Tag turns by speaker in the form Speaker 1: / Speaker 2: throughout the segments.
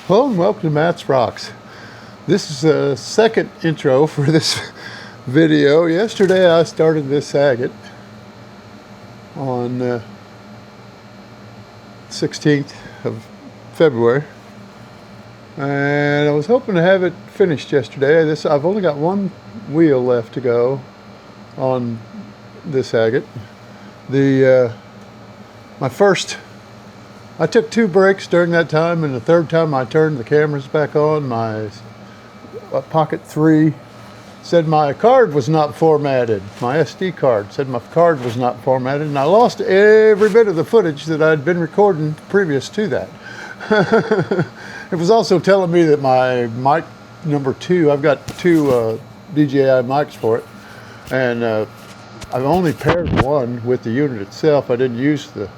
Speaker 1: Hello and welcome to Matt's Rocks. This is a second intro for this video. Yesterday I started this agate on 16th of February, and I was hoping to have it finished yesterday. I've only got one wheel left to go on this agate. I took 2 breaks during that time, and the third time I turned the cameras back on. My Pocket 3 said my card was not formatted. My SD card said my card was not formatted, and I lost every bit of the footage that I'd been recording previous to that. It was also telling me that my mic number 2, I've got 2 DJI mics for it, and I've only paired one with the unit itself. I didn't use the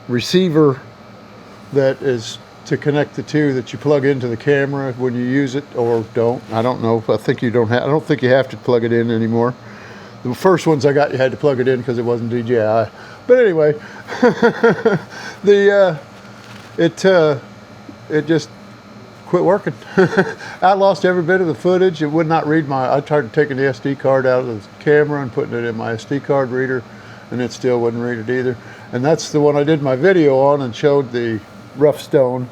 Speaker 1: receiver that is to connect the 2 that you plug into the camera when you use it, or don't. I don't know. I think you don't have. I don't think you have to plug it in anymore. The first ones I got, you had to plug it in because it wasn't DJI. But anyway, it just quit working. I lost every bit of the footage. It would not read I tried taking the SD card out of the camera and putting it in my SD card reader, and it still wouldn't read it either. And that's the one I did my video on and showed the rough stone.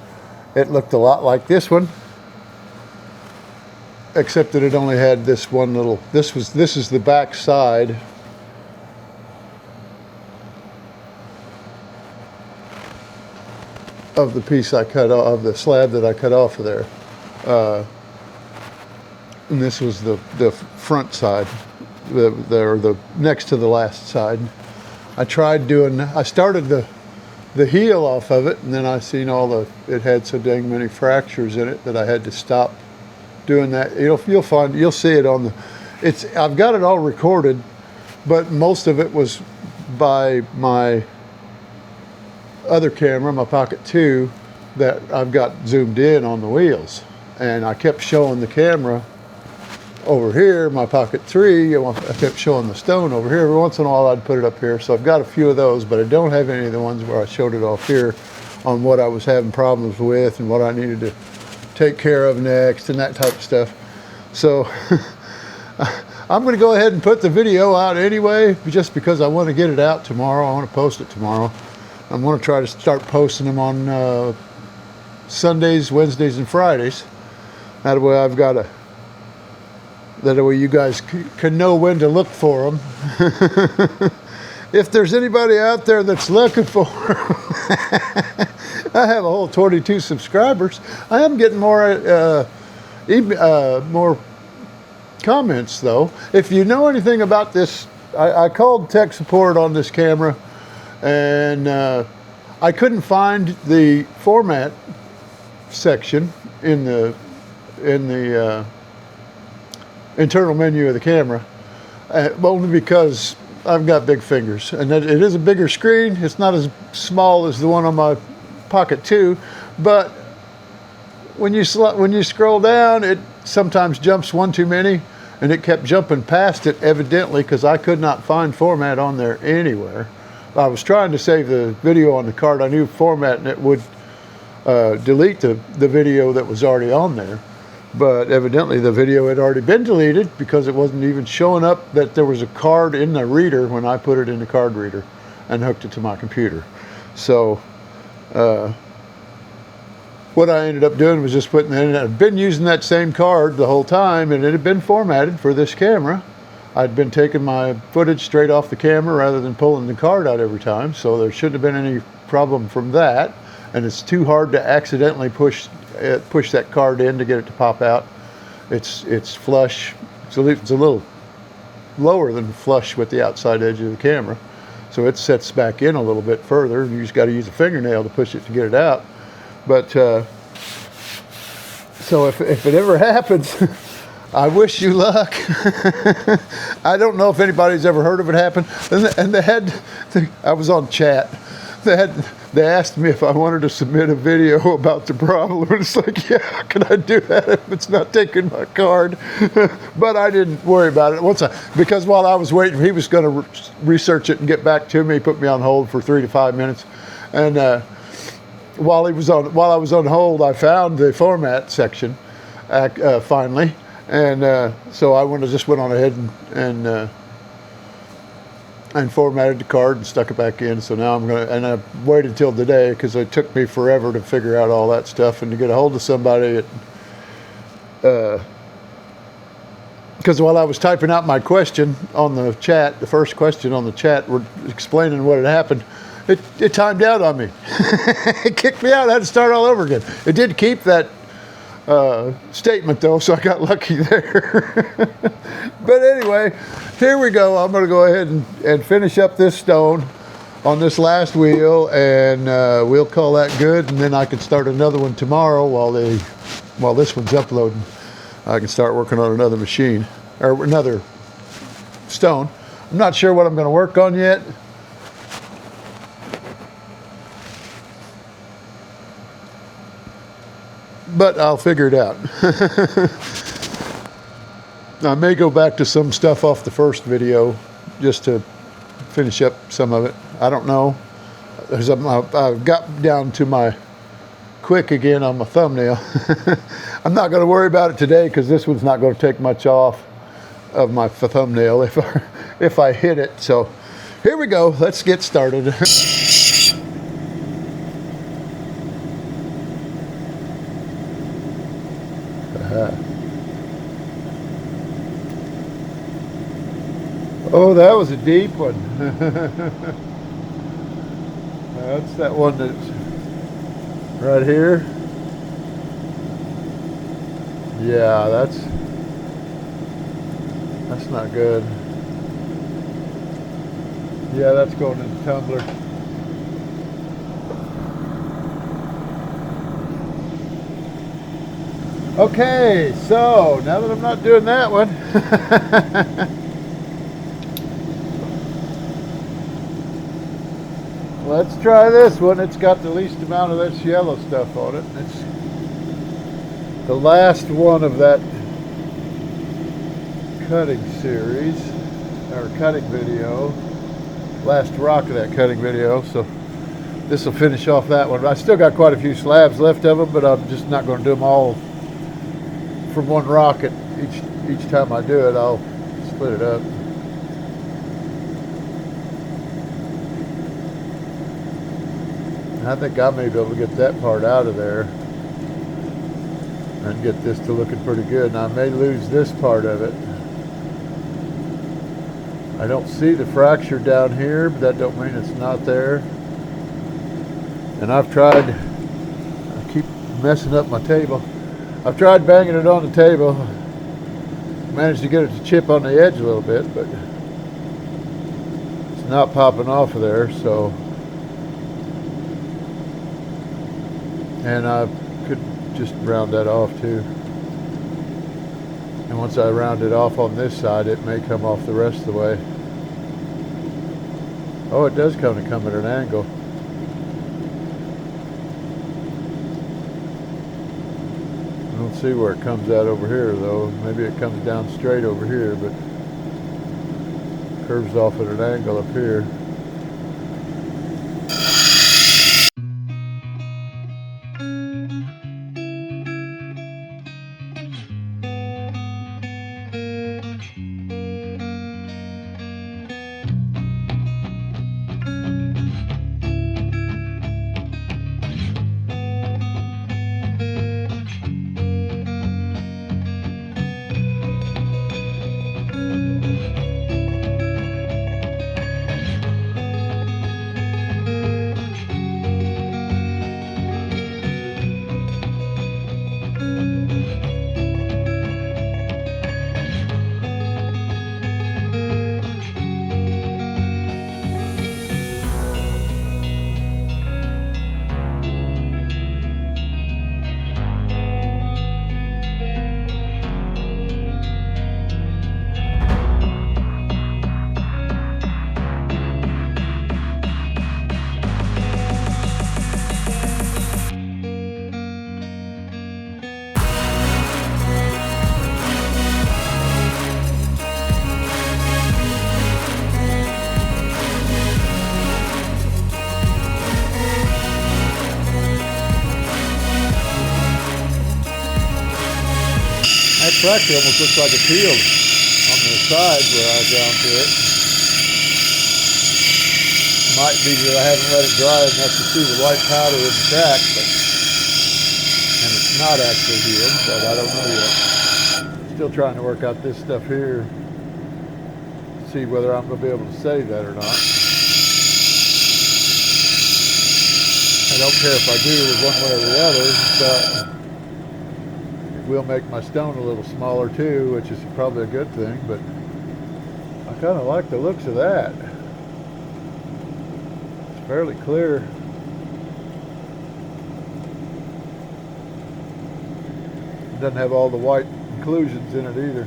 Speaker 1: It looked a lot like this one, except that it only had this one little, this is the back side of the piece I cut off, of the slab that I cut off of there. And this was the front side, the next to the last side. I started the heel off of it, and then I seen it had so dang many fractures in it that I had to stop doing that. You'll see it on I've got it all recorded, but most of it was by my other camera, my Pocket 2, that I've got zoomed in on the wheels. And I kept showing the camera over here, my Pocket 3, I kept showing the stone over here. Every once in a while I'd put it up here. So I've got a few of those, but I don't have any of the ones where I showed it off here on what I was having problems with and what I needed to take care of next and that type of stuff. So I'm going to go ahead and put the video out anyway, just because I want to get it out tomorrow. I want to post it tomorrow. I'm going to try to start posting them on Sundays, Wednesdays, and Fridays. That way you guys can know when to look for them. If there's anybody out there that's looking for them. I have a whole 22 subscribers. I am getting more comments though. If you know anything about this, I called tech support on this camera, and I couldn't find the format section in the internal menu of the camera, only because I've got big fingers, and it is a bigger screen. It's not as small as the one on my Pocket 2, but when you scroll down, it sometimes jumps one too many, and it kept jumping past it, evidently because I could not find format on there anywhere. I was trying to save the video on the card. I knew format, and it would delete the video that was already on there. But evidently the video had already been deleted because it wasn't even showing up that there was a card in the reader when I put it in the card reader and hooked it to my computer. So what I ended up doing was just putting that in. I'd been using that same card the whole time, and it had been formatted for this camera. I'd been taking my footage straight off the camera rather than pulling the card out every time, so there shouldn't have been any problem from that. And it's too hard to accidentally push that card in to get it to pop out. It's flush. It's a little lower than flush with the outside edge of the camera, so it sets back in a little bit further. You just got to use a fingernail to push it to get it out. But so if it ever happens, I wish you luck. I don't know if anybody's ever heard of it happen. And I was on chat. They asked me if I wanted to submit a video about the problem. And it's like, yeah, how can I do that if it's not taking my card? But I didn't worry about it. Because while I was waiting, he was going to research it and get back to me. He put me on hold for 3 to 5 minutes. And while I was on hold, I found the format section finally, and so I just went on ahead and formatted the card and stuck it back in. So now and I waited till today because it took me forever to figure out all that stuff and to get a hold of somebody. Because while I was typing out my question on the chat, the first question on the chat, explaining what had happened, it timed out on me. It kicked me out. I had to start all over again. It did keep that statement though, so I got lucky there. But anyway, here we go. I'm going to go ahead and finish up this stone on this last wheel, and we'll call that good, and then I can start another one tomorrow while this one's uploading. I can start working on another machine or another stone. I'm not sure what I'm going to work on yet. But I'll figure it out. I may go back to some stuff off the first video just to finish up some of it. I don't know. I've got down to my quick again on my thumbnail. I'm not going to worry about it today because this one's not going to take much off of my thumbnail if I hit it. So here we go. Let's get started. Oh, that was a deep one. That's that one that's right here. Yeah, that's not good. Yeah, that's going in the tumbler. Okay, so now that I'm not doing that one, let's try this one. It's got the least amount of this yellow stuff on it. It's the last one of that cutting series, or cutting video. Last rock of that cutting video. So this will finish off that one. I still got quite a few slabs left of them, but I'm just not going to do them all from one rock. Each time I do it, I'll split it up. I think I may be able to get that part out of there and get this to looking pretty good. And I may lose this part of it. I don't see the fracture down here, but that don't mean it's not there. And I keep messing up my table. I've tried banging it on the table. Managed to get it to chip on the edge a little bit, but it's not popping off of there, so. And I could just round that off too. And once I round it off on this side, it may come off the rest of the way. Oh, it does come at an angle. I don't see where it comes out over here though. Maybe it comes down straight over here, but curves off at an angle up here. fracture almost looks like it's healed on the side where I ground to it. Might be that I haven't let it dry enough to see the white powder in the crack, and it's not actually healed, but I don't know yet. Still trying to work out this stuff here, see whether I'm going to be able to save that or not. I don't care if I do one way or the other, but it will make my stone a little smaller too, which is probably a good thing, but I kind of like the looks of that. It's fairly clear. It doesn't have all the white inclusions in it either.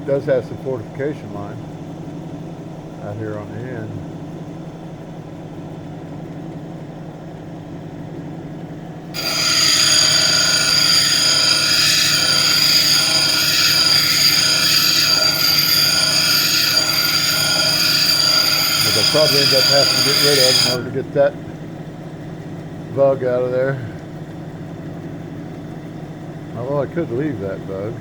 Speaker 1: It does have some fortification line out here on the end. I'll probably end up having to get rid of in order to get that bug out of there. Although I could leave that bug.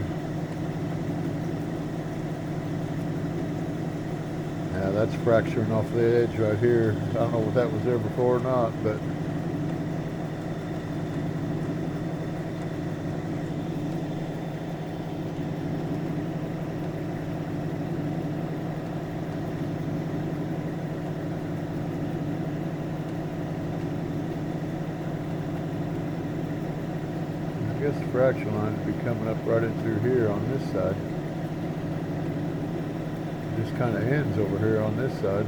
Speaker 1: Yeah, that's fracturing off the edge right here. I don't know if that was there before or not, but I guess the fracture line would be coming up right in through here on this side. It just kind of ends over here on this side.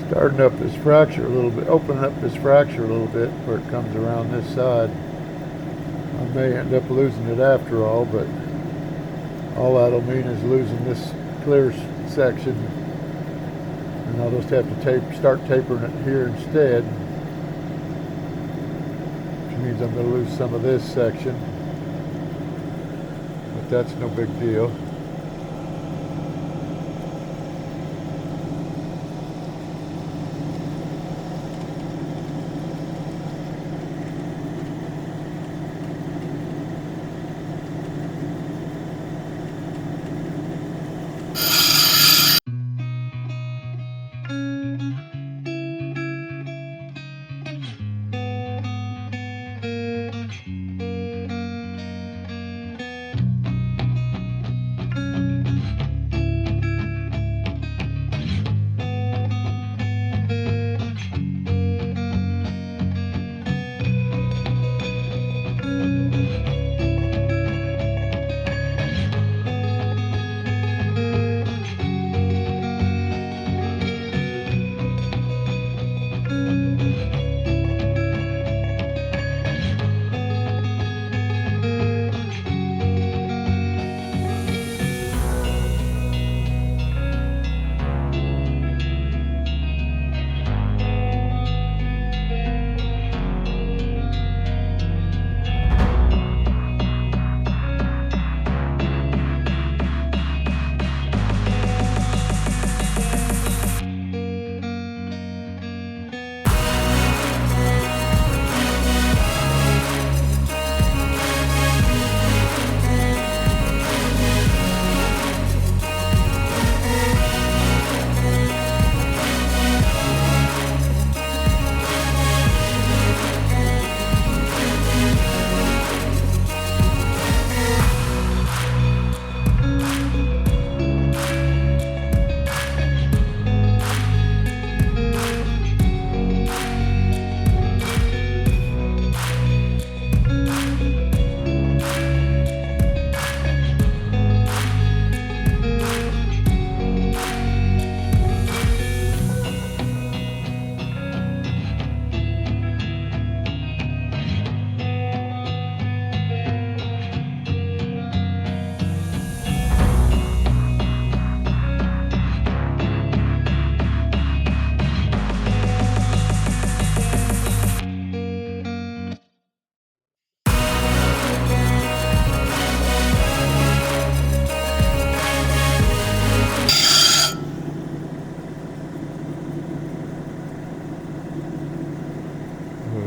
Speaker 1: Starting up this fracture a little bit, opening up this fracture a little bit where it comes around this side. I may end up losing it after all, but all that'll mean is losing this clear section, and I'll just have to start tapering it here instead, which means I'm going to lose some of this section, but that's no big deal.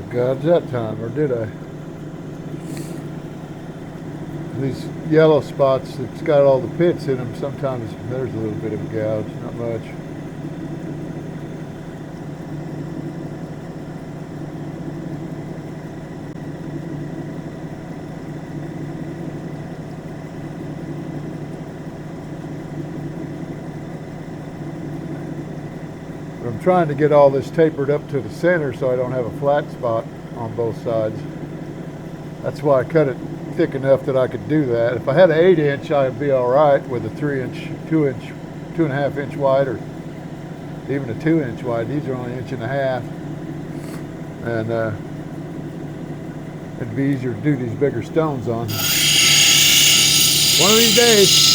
Speaker 1: gouge that time, or did I? These yellow spots, it's got all the pits in them. Sometimes there's a little bit of a gouge, not much. I'm trying to get all this tapered up to the center so I don't have a flat spot on both sides. That's why I cut it thick enough that I could do that. If I had an 8-inch, I'd be all right with a 3-inch, 2-inch, 2.5-inch wide, or even a 2-inch wide. These are only 1.5 inches, and it'd be easier to do these bigger stones on. One of these days.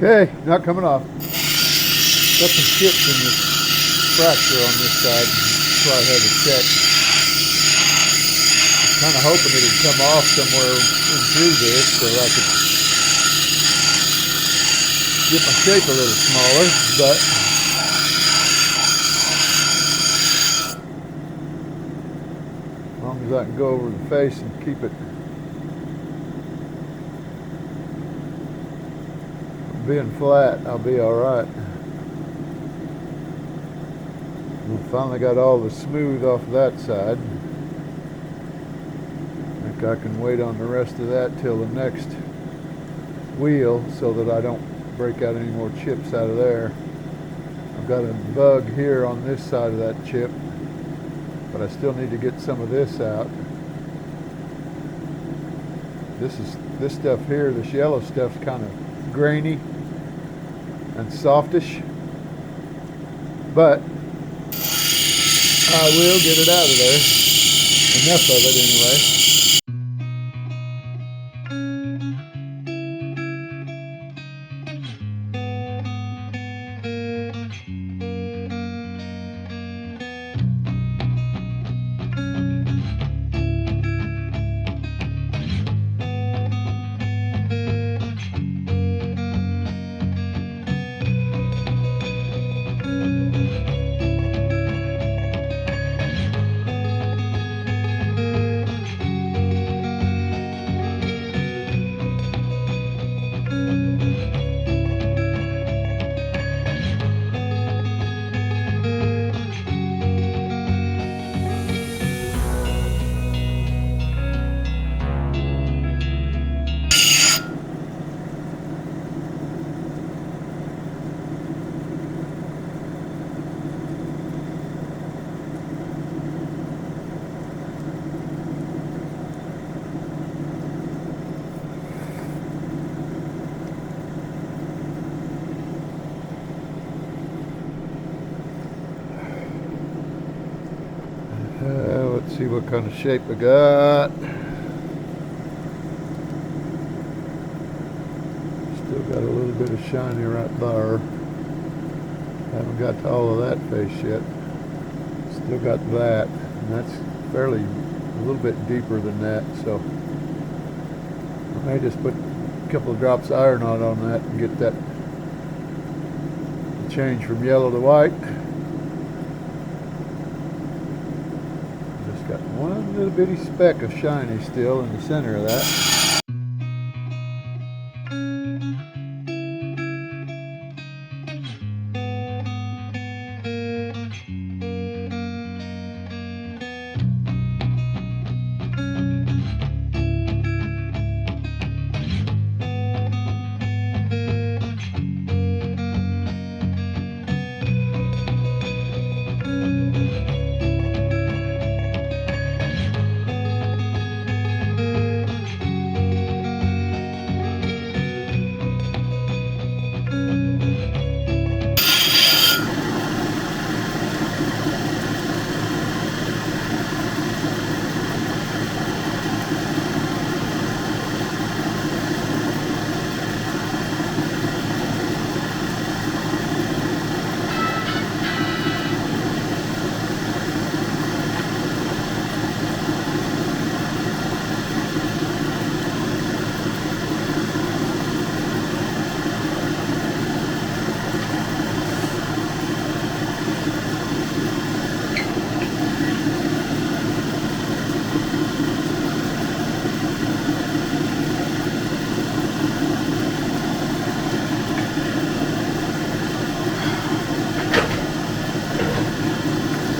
Speaker 1: Okay, not coming off. Got some chips in this fracture on this side. That's why I had to check. I'm kind of hoping it would come off somewhere in through this so I could get my shape a little smaller, but as long as I can go over the face and keep it being flat, I'll be all right. We finally got all the smooth off of that side. I think I can wait on the rest of that till the next wheel so that I don't break out any more chips out of there. I've got a bug here on this side of that chip, but I still need to get some of this out. This stuff here, this yellow stuff's kind of grainy and softish, but I will get it out of there, enough of it anyway. Let's see what kind of shape I got. Still got a little bit of shiny right there. Haven't got to all of that face yet. Still got that, and that's fairly a little bit deeper than that, so I may just put a couple of drops of iron on that and get that change from yellow to white. Just got one little bitty speck of shiny still in the center of that.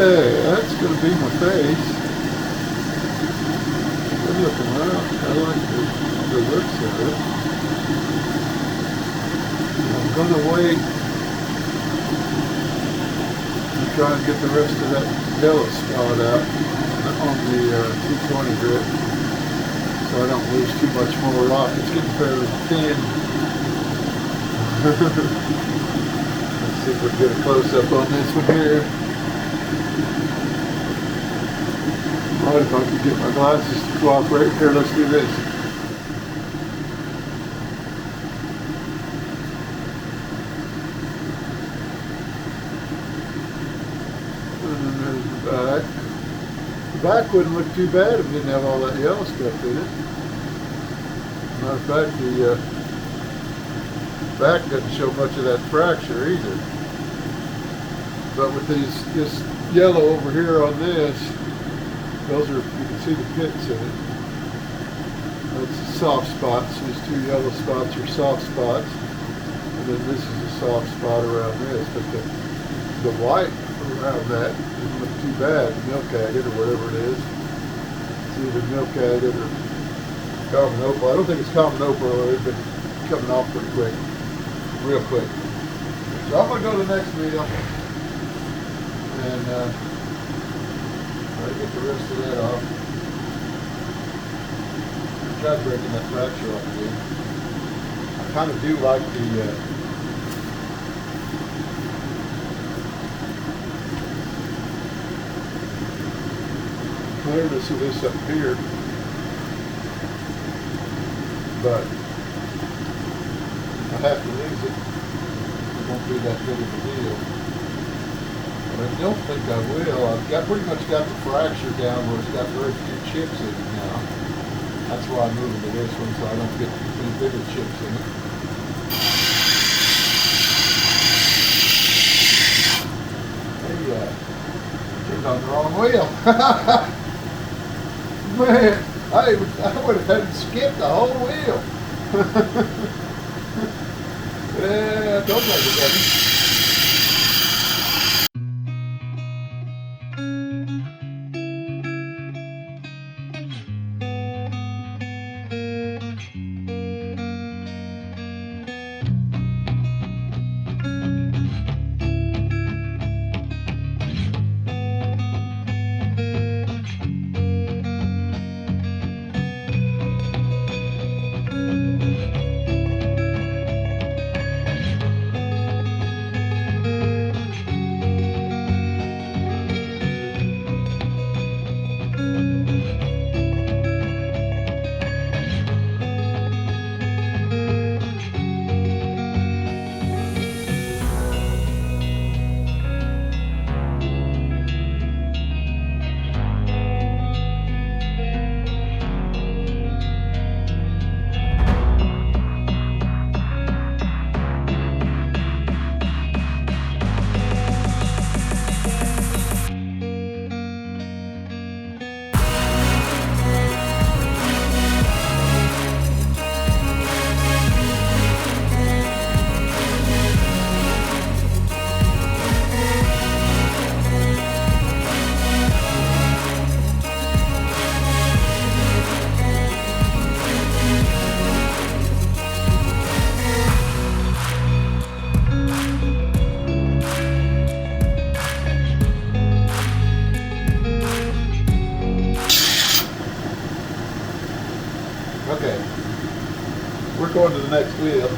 Speaker 1: Hey, that's going to be my face. Good looking out. I like the looks of it. I'm going to wait and try and get the rest of that yellow spot out on the 220 grit so I don't lose too much more rock. It's getting fairly thin. Let's see if we can get a close-up on this one here. Alright, if I can get my glasses to cooperate here, let's do this. And then there's the back. The back wouldn't look too bad if it didn't have all that yellow stuff in it. Matter of fact, the back doesn't show much of that fracture either. But with this yellow over here on this, those are, you can see the pits in it. That's the soft spots. These two yellow spots are soft spots. And then this is a soft spot around this. But the white around that doesn't look too bad. Milk agate or whatever it is. It's either milk agate or common opal. I don't think it's common opal. It's been coming off pretty quick. Real quick. So I'm going to go to the next video. And try to get the rest of that off. Try breaking that fracture off again. I kind of do like the clearness of this up here, but I have to lose it. It won't be that big of a deal. I don't think I will. I've pretty much got the fracture down where it's got very few chips in it now. That's why I'm moving to this one so I don't get any bigger chips in it. Hey, turned on the wrong wheel. Man, I would have had to skip the whole wheel. Yeah, don't like it, buddy. We're going to the next wheel.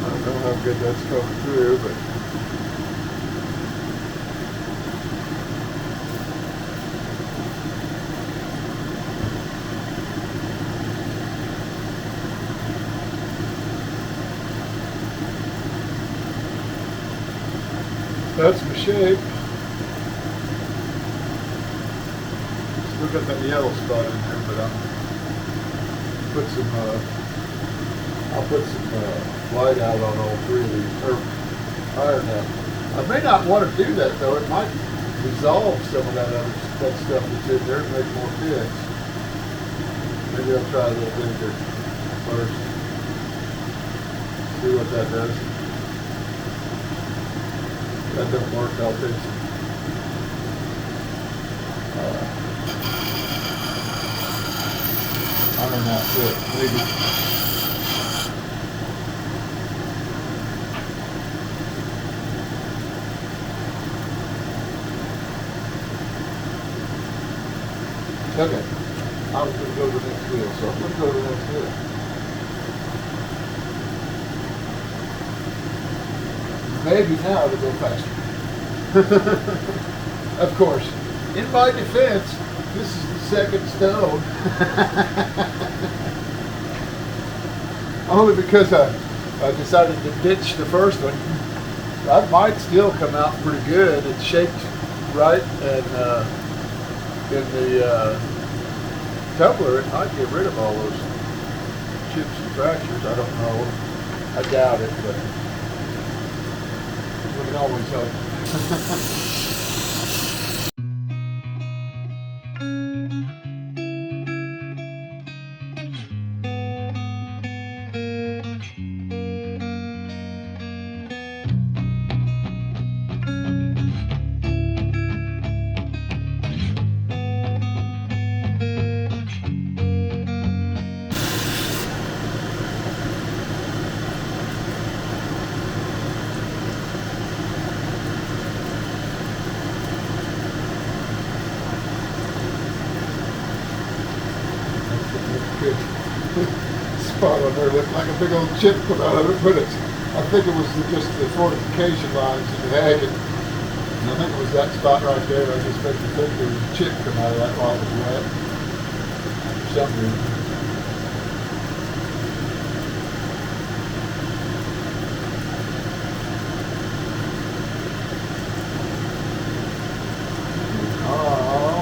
Speaker 1: I don't know how good that's coming through, but that's my shape. Still got that yellow spot in there, but I'll put some white out on all three of these, or iron out. I may not want to do that though. It might dissolve some of that stuff that's in there and make more pits. Maybe I'll try a little vinegar first. See what that does. If that don't work, I'll fix it. Iron that pit, maybe. Okay, I was going to go to the next wheel, so I'm going to go to the next wheel. Maybe now it'll go faster. Of course, in my defense, this is the second stone. Only because I decided to ditch the first one. That might still come out pretty good. It's shaped right, and in the tumbler, it might get rid of all those chips and fractures. I don't know. I doubt it, but we can always hope. Spot on there looked like a big old chip come out of it, but I think it was just the fortification lines in the agate. And I think it was that spot right there. I just think there was a chip come out of that while it was wet. For some reason.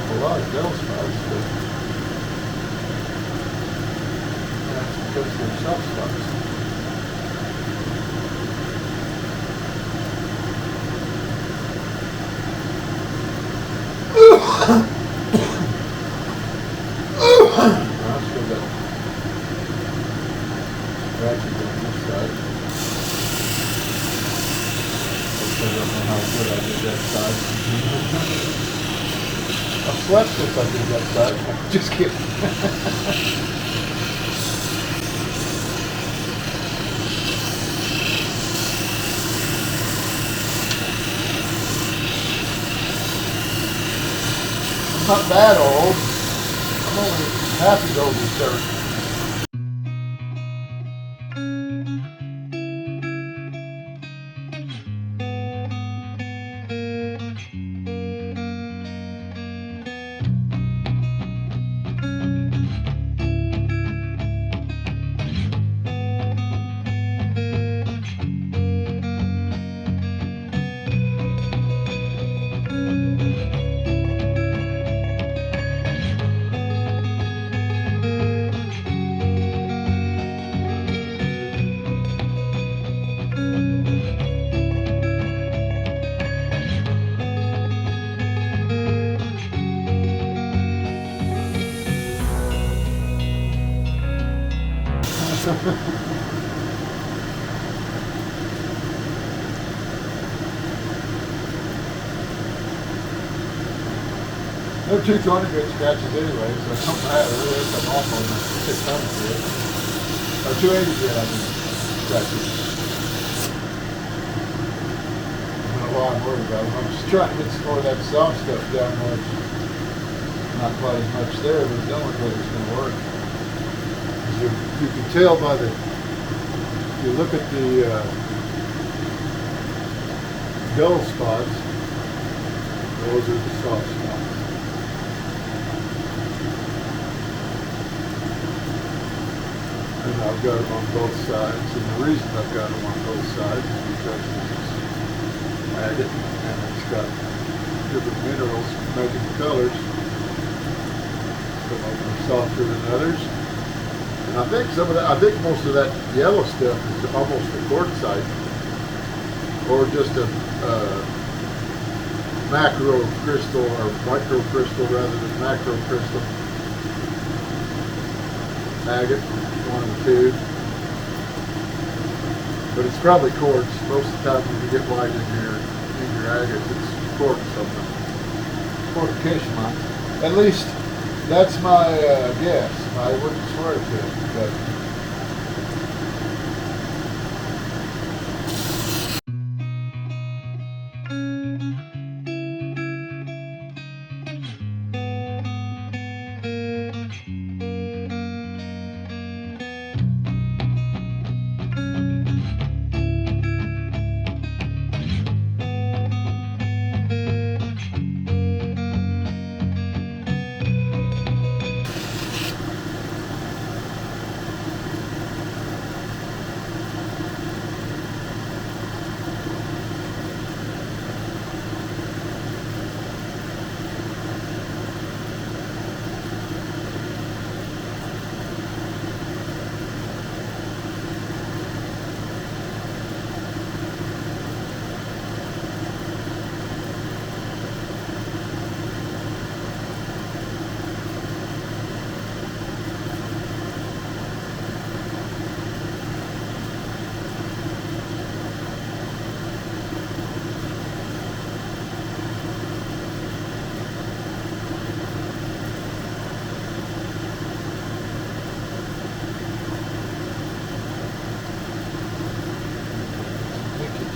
Speaker 1: A lot of dull spots, but because they're soft spots. I'll still got scratches on this side. I don't know how good I did that side. I slept since I did that side. Just kidding. Not that old. I'm only half as old as dirt. They're 220 grit scratches anyway, so it don't matter. They come off on the 600 grit. Or 280 grit, I mean. Gotcha. I don't know why I'm worried about it. I'm just trying to get some more of that soft stuff down where it's not quite as much there, but it don't look like it's going to work. You can tell by the, if you look at the dull spots, those are the soft spots. And I've got them on both sides, and the reason I've got them on both sides is because it's agate and it's got different minerals making the colors. Some of them are softer than others. And I think I think most of that yellow stuff is almost a quartzite, or just a macro crystal or micro crystal rather than macro crystal. Agate, one of the two. But it's probably quartz. Most of the time when you get white in your agate, it's quartz something. Fortification mine. At least that's my guess. I wouldn't swear to it, but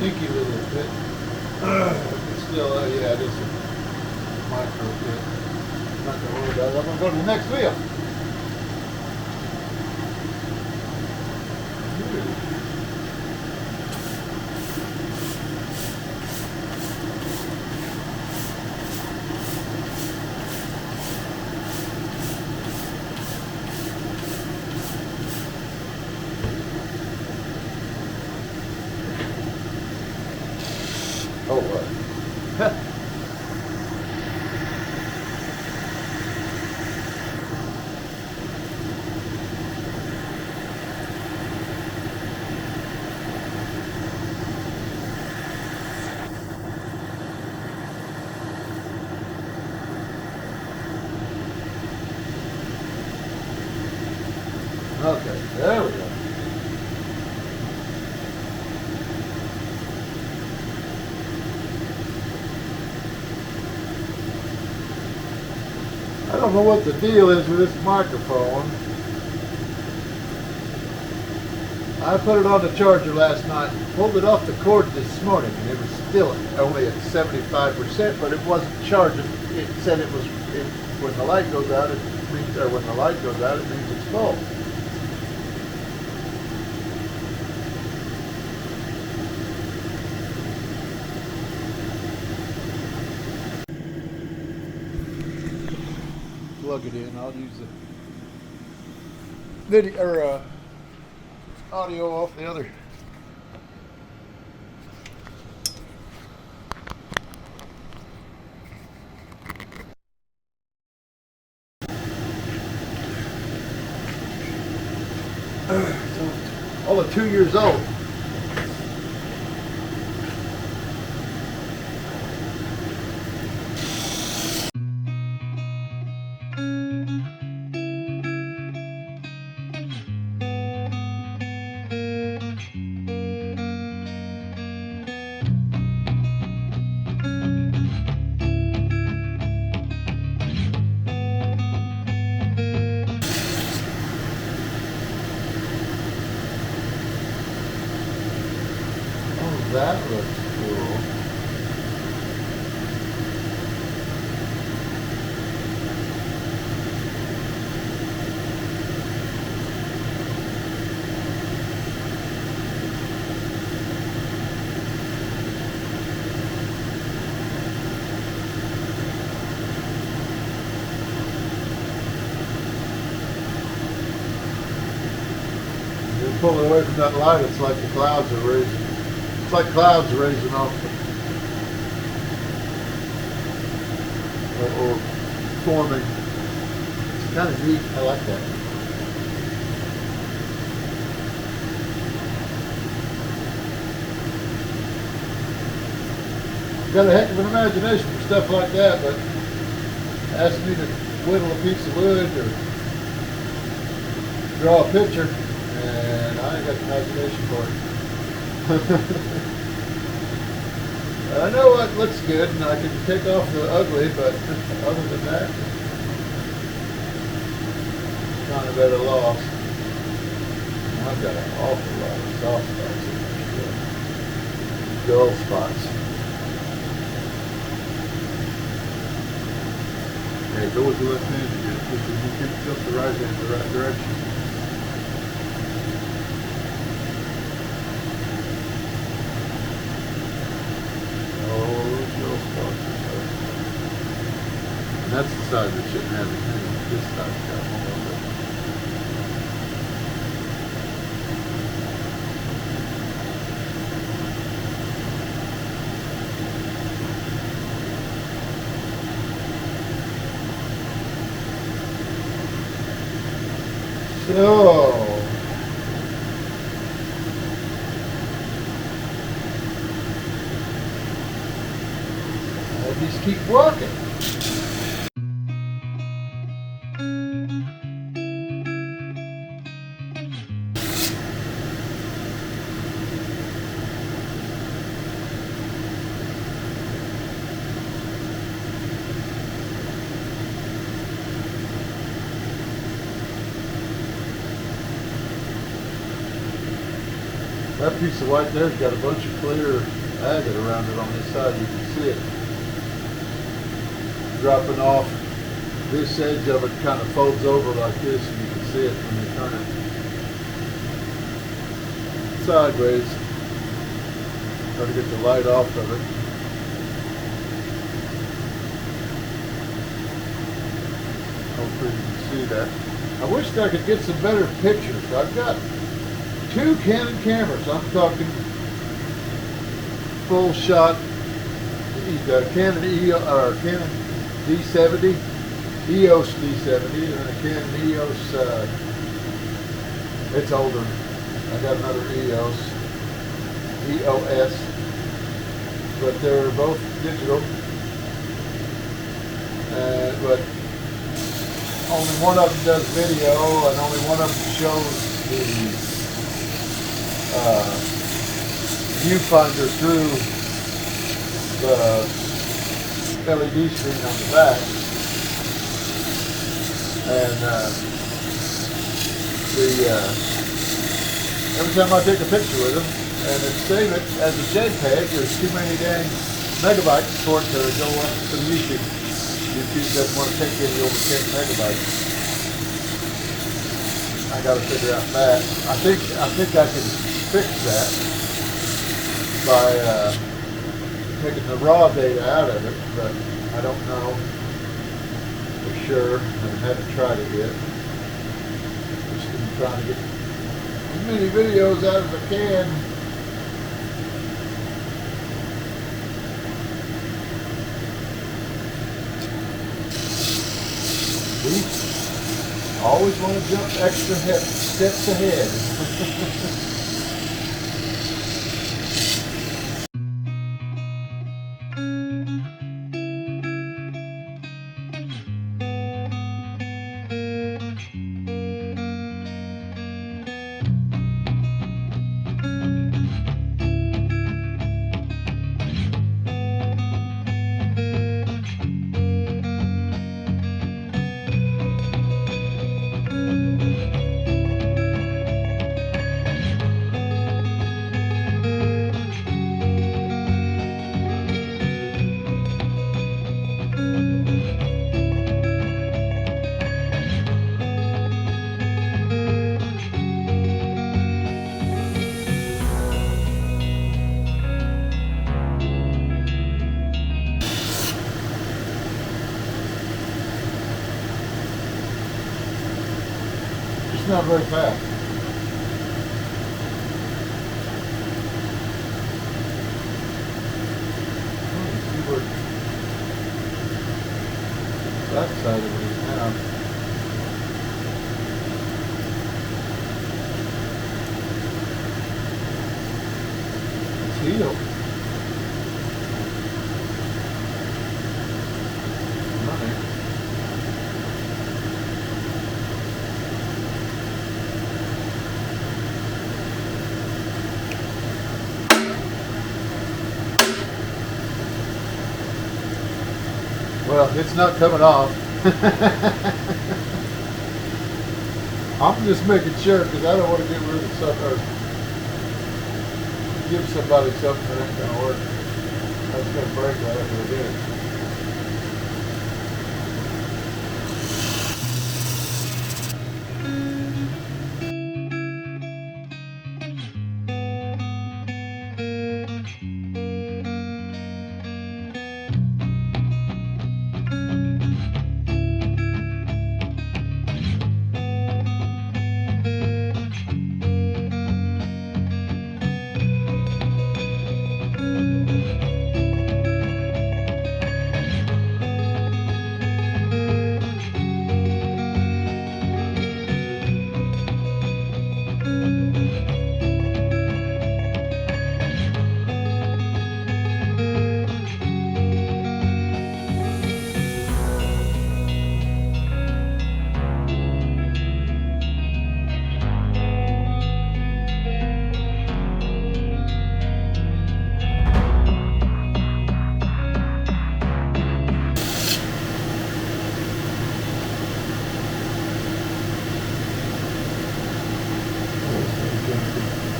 Speaker 1: dinky little bit. It's still, yeah, it is a micro bit. I'm not going to worry about it. I'm going to go to the next wheel. Oh, what? Okay, there we go. I don't know what the deal is with this microphone. I put it on the charger last night, pulled it off the cord this morning, and it was still only at 75%, but it wasn't charging. It said it was, when the light goes out, it means, or when the light goes out, it means it's full. Plug it in. I'll use the video or audio off the other. Only 2 years old. That looks cool. Pull it away from that light, it's like the clouds are raising. It's like clouds raising off or forming. It's kind of neat. I like that. Got a heck of an imagination for stuff like that, but ask me to whittle a piece of wood or draw a picture, and I ain't got the imagination for it. I know what looks good, and I can take off the ugly, but other than that, kind of at a loss. I've got an awful lot of soft spots in there, dull spots. Hey, go with the left hand again, because you can tilt the right hand in the right direction. And that's the side that shouldn't have anything. This side's got one of it. So I just keep walking. That piece of white there's got a bunch of clear agate around it on this side. You can see it dropping off. This edge of it kind of folds over like this, and you can see it when you turn it sideways. Try to get the light off of it. Hopefully you can see that. I wish I could get some better pictures. I've got two Canon cameras. I'm talking full shot Canon Canon D70, EOS D70, and a Canon EOS. It's older. I got another EOS, but they're both digital. But only one of them does video, and only one of them shows the viewfinder through the LED screen on the back, and every time I take a picture with them and then save it as a JPEG, there's too many dang megabytes for it to go up to YouTube. YouTube doesn't want to take any over 10 megabytes. I got to figure out that. I think I can fix that by taking the raw data out of it, but I don't know for sure. I haven't tried it yet. Just been trying to get as many videos out as I can. Always want to jump extra steps ahead. not very fast. Let's see what that side of it is now. It's healed. Nice. Well, it's not coming off. I'm just making sure because I don't want to get rid of stuff or give somebody something that ain't going to work. That's going to break right after we did it.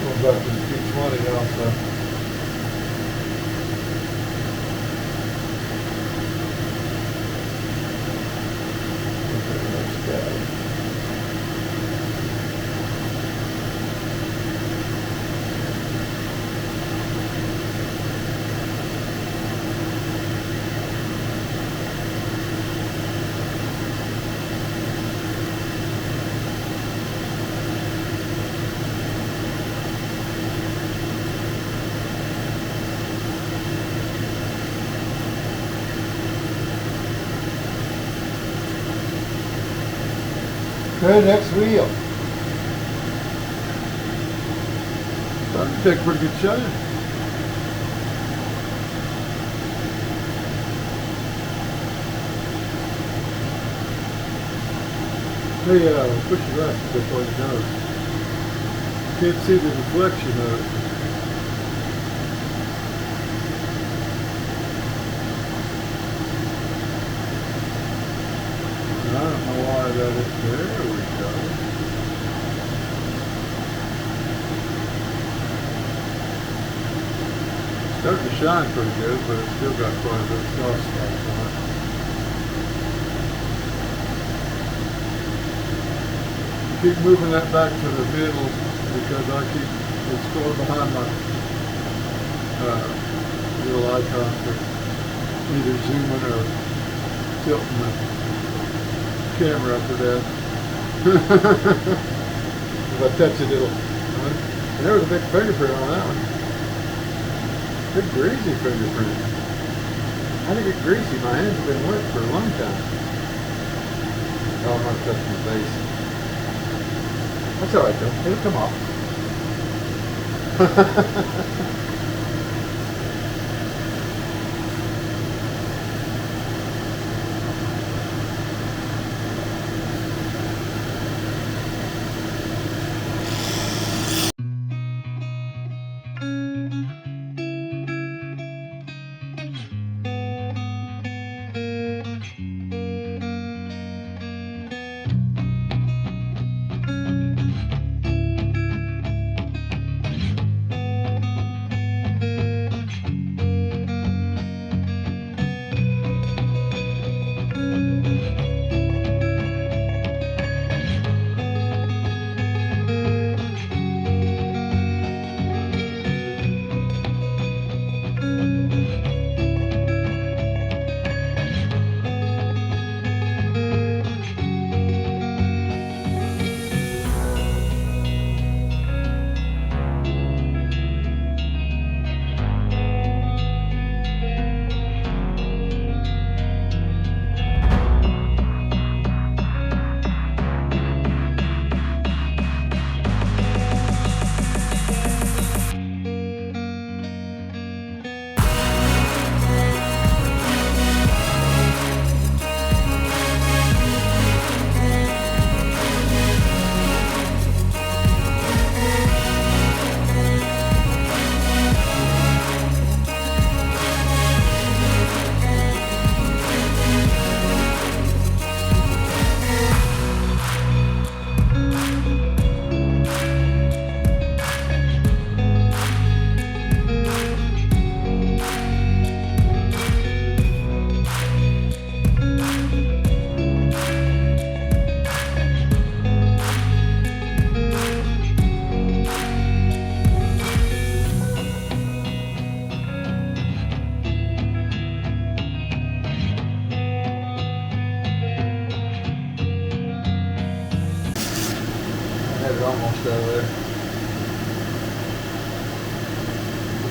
Speaker 1: Going back to the 220 also. Okay, next wheel. Starting to take a pretty good shine. Hey, push it right before the nose. Can't see the reflection of it. I don't know why that is. There we go. Starting to shine pretty good, but it's still got quite a bit of soft spots on it. Keep moving that back to the middle because it's going behind my little icon for either zooming or tilting the camera up or down. If I touch it, it'll. And there was a big fingerprint on that one. Big greasy fingerprint. I think it's greasy. My hands have been wet for a long time. Oh, I'm not touching my face. That's alright though. It'll come off.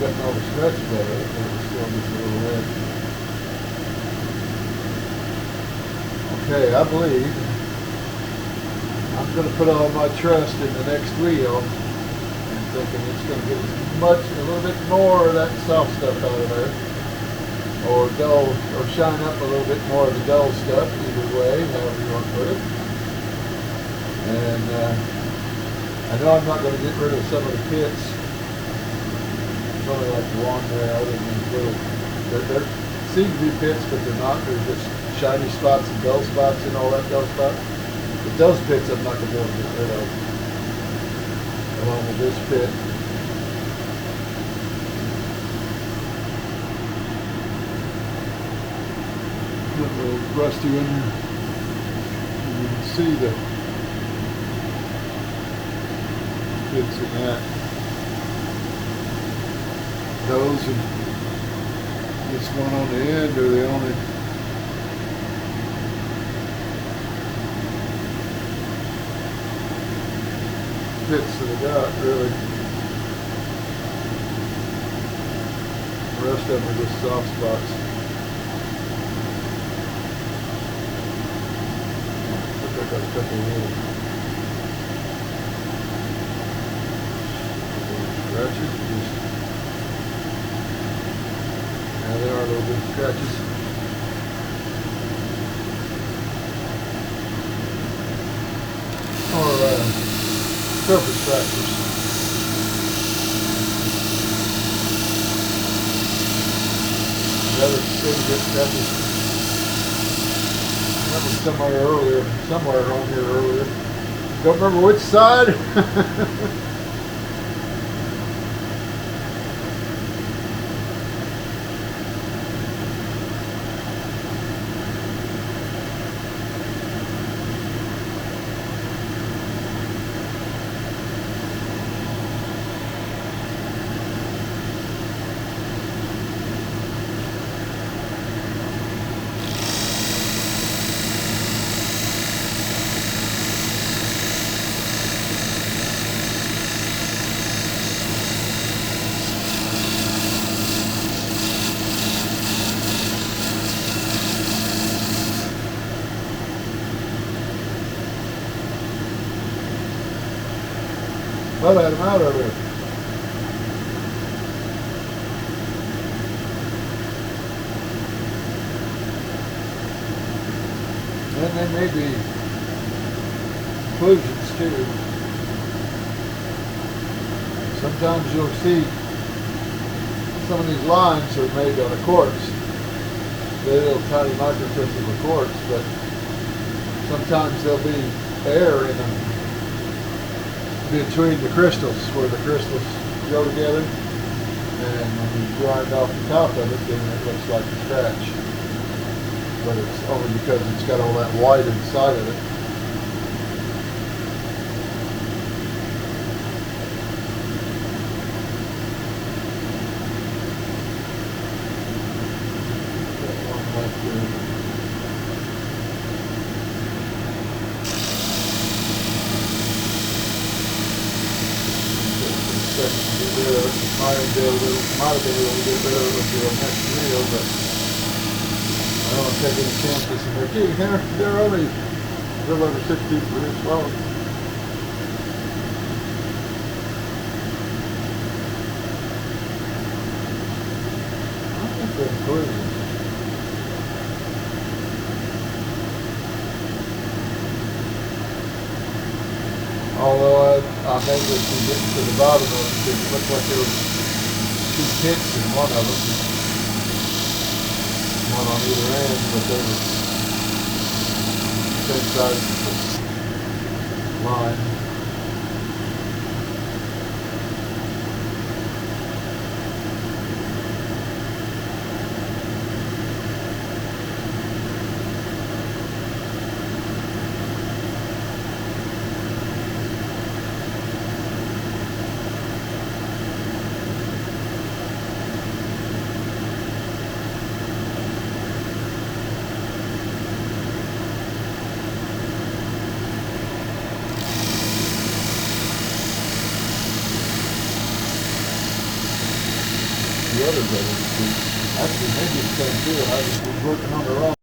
Speaker 1: gotten all the scratches out of it, but it's still just a little red. Okay, I believe I'm going to put all my trust in the next wheel. I'm thinking it's going to get a little bit more of that soft stuff out of there, or dull, or shine up a little bit more of the dull stuff. Either way, however you want to put it. And I know I'm not going to get rid of some of the pits. It's only like one there, other than these little. There seem to be pits, but they're not. They're just shiny spots and dull spots and all that dull stuff. But those pits I'm not going to be able to get rid of. Along with this pit. Put a little rusty in here. You can see the pits in that. Those and this one on the end are the only pits that I got, really. The rest of them are just soft spots. Looks like I got a couple of little scratches. Yeah, there are little bit of scratches. Or surface fractures. The other thing that was somewhere around here earlier. Don't remember which side. Well, I had them out earlier. And they may be inclusions too. Sometimes you'll see some of these lines are made out of quartz. They're little tiny microcrystal of quartz, but sometimes there'll be air in them between the crystals, where the crystals go together, and when you grind off the top of it, then it looks like a scratch. But it's only because it's got all that white inside of it. Might have been able to get rid of it with the next reel, but I don't want to take any chances. And they're only a little over 16 inches long. I think they're included. Although I made this to get to the bottom of it, it looked like there was two pits in one of them. One on either end, but they were the same size as the line. the other brothers do. Actually, maybe it's the same deal. I just was working on the wrong.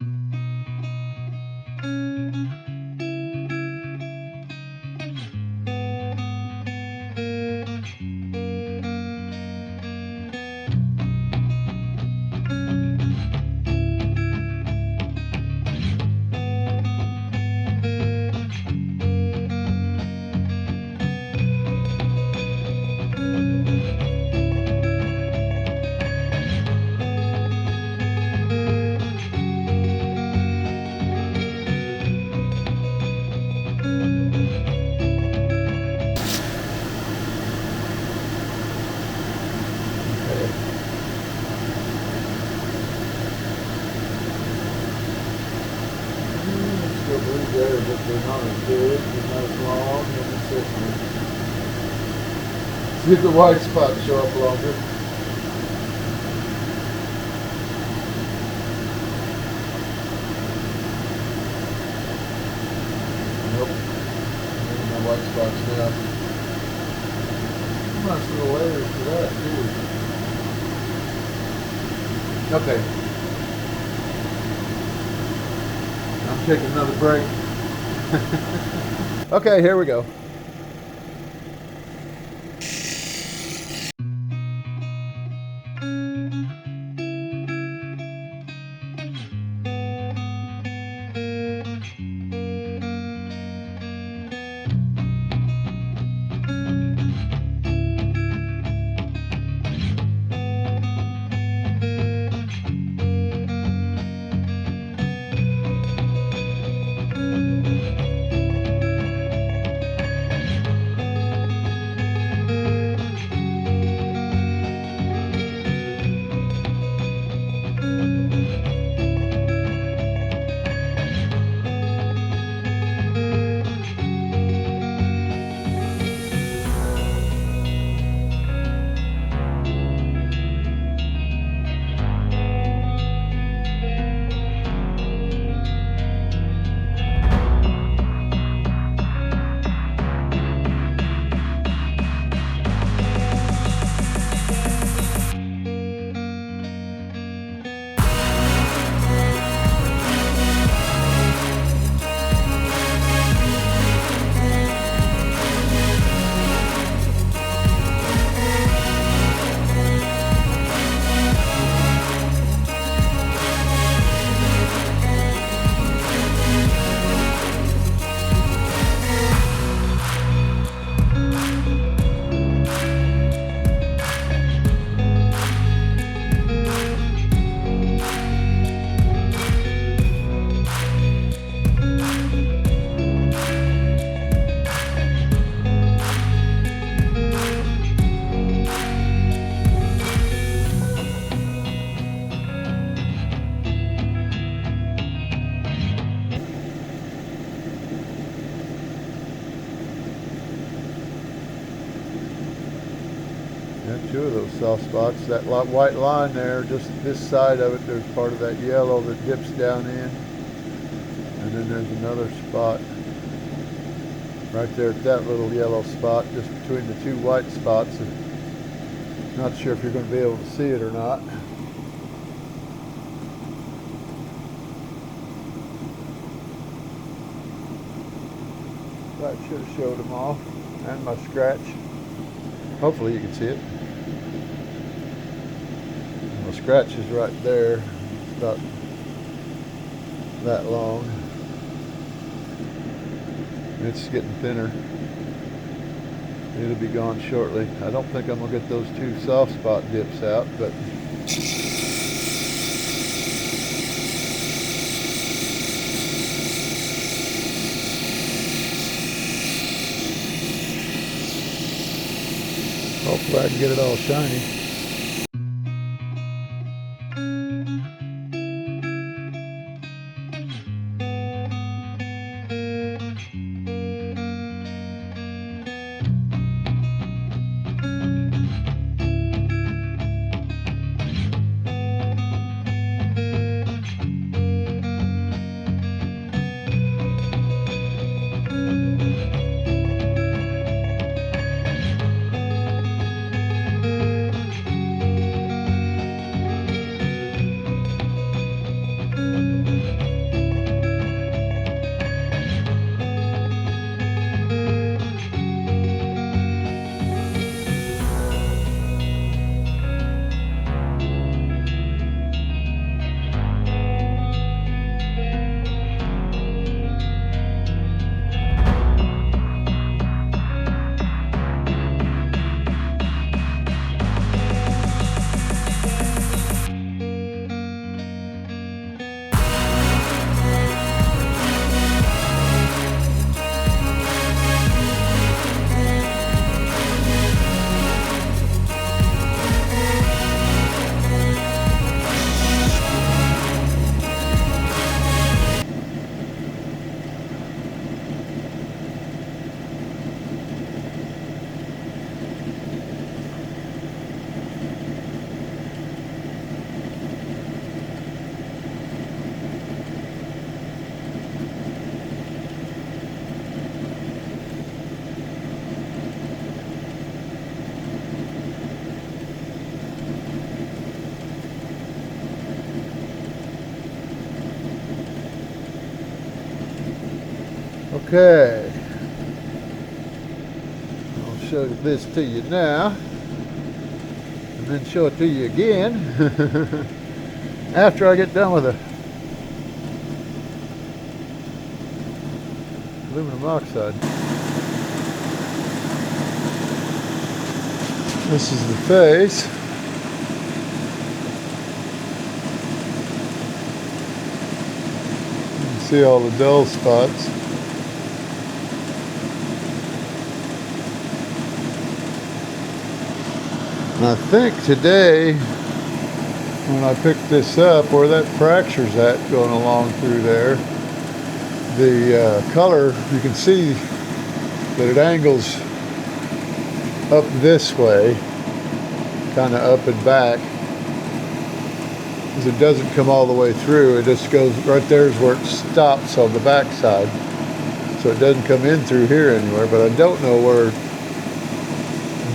Speaker 1: There, but they're not as big, they're not as long, and it's this one. See if the white spots show up longer. Nope. There's my white spots now. Nice little layers for that too. Okay. I'm taking another break. Okay, here we go. Two of those soft spots. That white line there, just this side of it, there's part of that yellow that dips down in. And then there's another spot right there at that little yellow spot, just between the two white spots. Not sure if you're going to be able to see it or not. I should have showed them all. And my scratch. Hopefully you can see it. My scratch is right there, about that long. It's getting thinner. It'll be gone shortly. I don't think I'm gonna get those two soft spot dips out, but hopefully I can get it all shiny. Okay. I'll show this to you now, and then show it to you again after I get done with the aluminum oxide. This is the face. You can see all the dull spots. And I think today, when I picked this up, where that fracture's at going along through there, the color, you can see that it angles up this way, kind of up and back, because it doesn't come all the way through. It just goes, right there is where it stops on the back side. So it doesn't come in through here anywhere, but I don't know where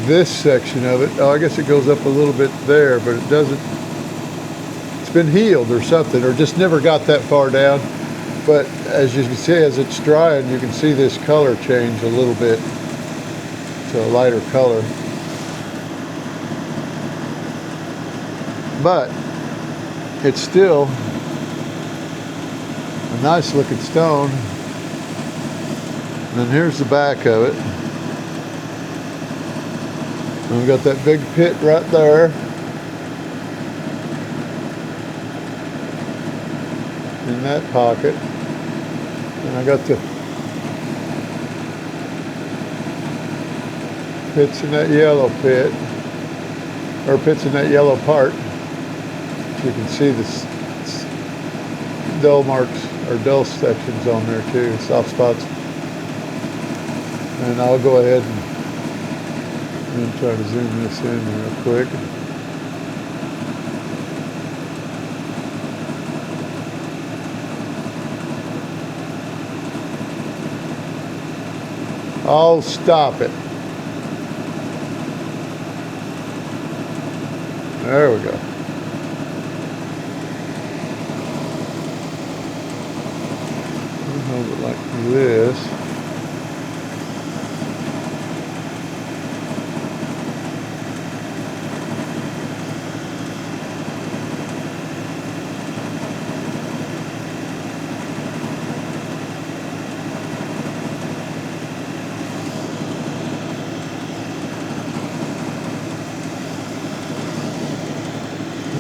Speaker 1: this section of it, oh, I guess it goes up a little bit there, but it doesn't, it's been healed or something, or just never got that far down. But as you can see, as it's drying, you can see this color change a little bit to a lighter color. But it's still a nice looking stone. And then here's the back of it. And we've got that big pit right there. In that pocket. And I got the pits in that yellow pit, or pits in that yellow part. So you can see this dull marks or dull sections on there too, soft spots. And I'll go ahead and try to zoom this in real quick. Oh, stop it. There we go. I'll hold it like this.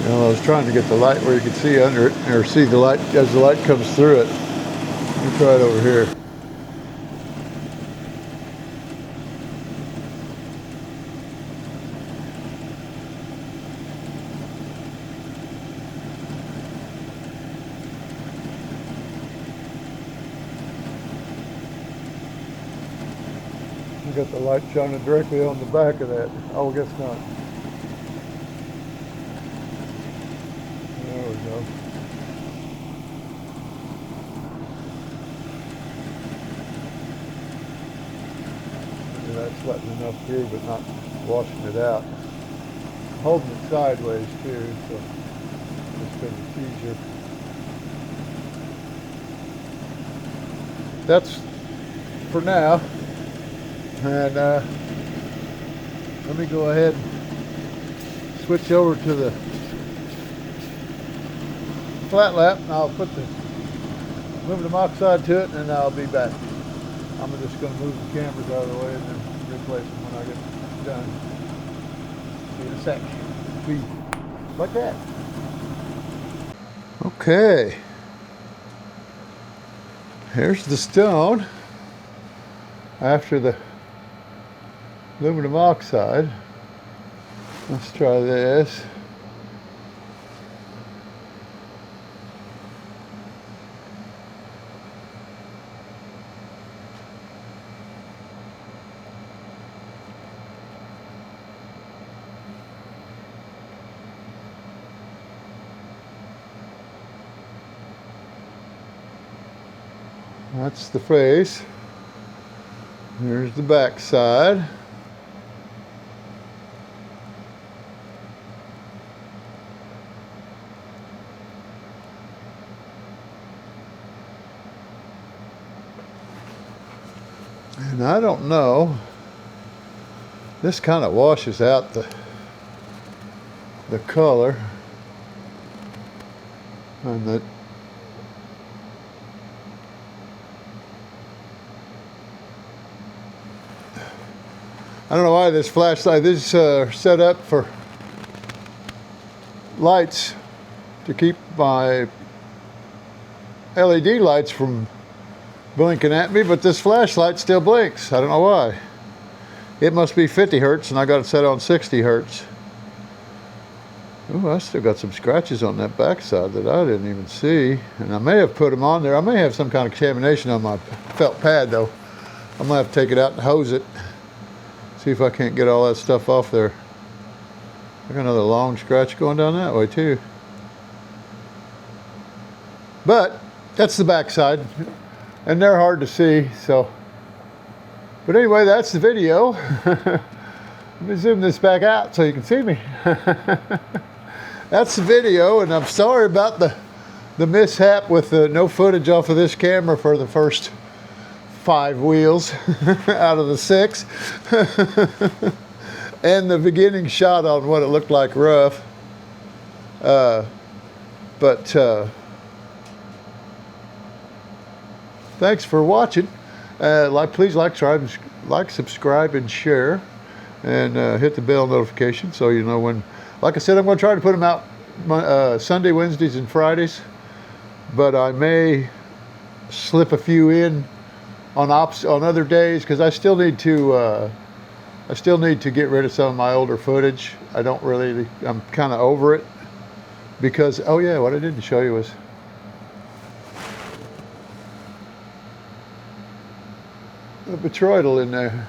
Speaker 1: Well, I was trying to get the light where you could see under it, or see the light as the light comes through it. Let me try it over here. You got the light shining directly on the back of that. Oh, I guess not. There we go. Maybe that's letting enough through, but not washing it out. Holding it sideways too, so just because it's easier. That's for now. And let me go ahead and switch over to the flat lap, and I'll put the aluminum oxide to it, and then I'll be back. I'm just going to move the cameras out of the way and then replace them when I get done. See you in a sec. Be like that. Okay. Here's the stone after the aluminum oxide. Let's try this. That's the face. Here's the back side. And I don't know, this kind of washes out the color, and the I don't know why this flashlight, this is set up for lights to keep my LED lights from blinking at me, but this flashlight still blinks. I don't know why. It must be 50 hertz and I got it set on 60 hertz. Oh, I still got some scratches on that backside that I didn't even see, and I may have put them on there. I may have some kind of contamination on my felt pad though. I'm gonna have to take it out and hose it. See if I can't get all that stuff off there. I got another long scratch going down that way too. But that's the backside, and they're hard to see, so. But anyway, that's the video. Let me zoom this back out so you can see me. That's the video, and I'm sorry about the mishap with the no footage off of this camera for the first 5 wheels out of the 6. And the beginning shot on what it looked like rough. Thanks for watching. Please like, subscribe, and share, and hit the bell notification so you know when. Like I said, I'm going to try to put them out Sunday, Wednesdays, and Fridays, but I may slip a few in on other days because I still need to get rid of some of my older footage. I'm kind of over it because, oh yeah, what I didn't show you was a botroidal in there.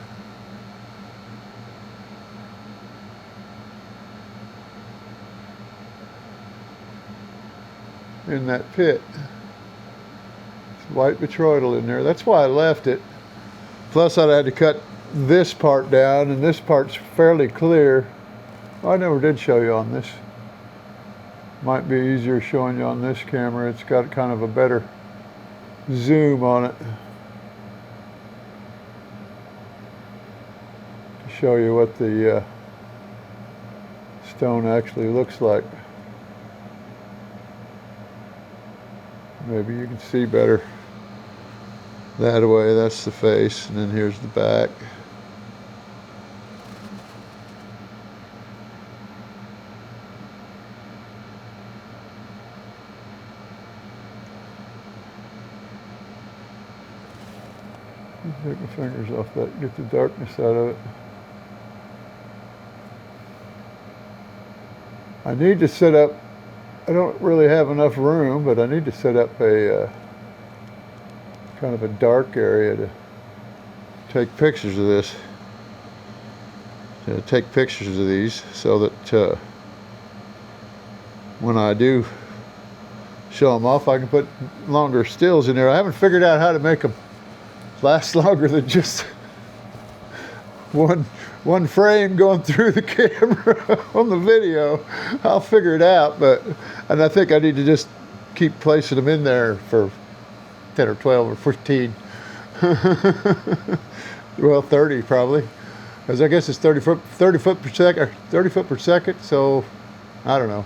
Speaker 1: In that pit. White botroidal in there. That's why I left it. Plus I had to cut this part down, and this part's fairly clear. I never did show you on this. Might be easier showing you on this camera. It's got kind of a better zoom on it to show you what the stone actually looks like. Maybe you can see better that way. That's the face, and then here's the back. Take my fingers off that, get the darkness out of it. I need to set up, I don't really have enough room, but I need to set up a kind of a dark area to take pictures of this. To take pictures of these so that when I do show them off, I can put longer stills in there. I haven't figured out how to make them last longer than just one frame going through the camera on the video. I'll figure it out, and I think I need to just keep placing them in there for 10 or 12 or 15. Well, 30 probably, because I guess it's 30 foot per second. So I don't know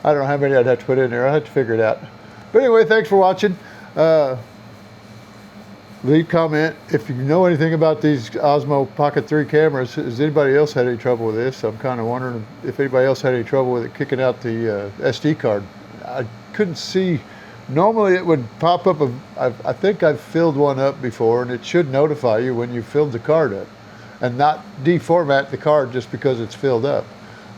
Speaker 1: how many I'd have to put in there. I have to figure it out. But anyway, thanks for watching. Leave comment if you know anything about these Osmo Pocket 3 cameras. Has anybody else had any trouble with this? I'm kind of wondering if anybody else had any trouble with it kicking out the SD card. I couldn't see. Normally it would pop up. I think I've filled one up before, and it should notify you when you filled the card up, and not deformat the card just because it's filled up.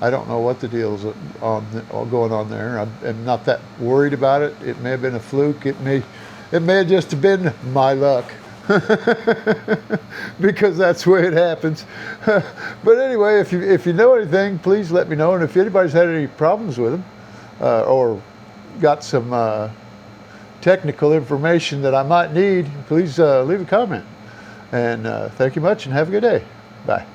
Speaker 1: I don't know what the deal's going on there. I'm not that worried about it. It may have been a fluke. It may have just been my luck. Because that's the way it happens. But anyway, if you know anything, please let me know. And if anybody's had any problems with them or got some technical information that I might need, please leave a comment. And thank you much, and have a good day. Bye.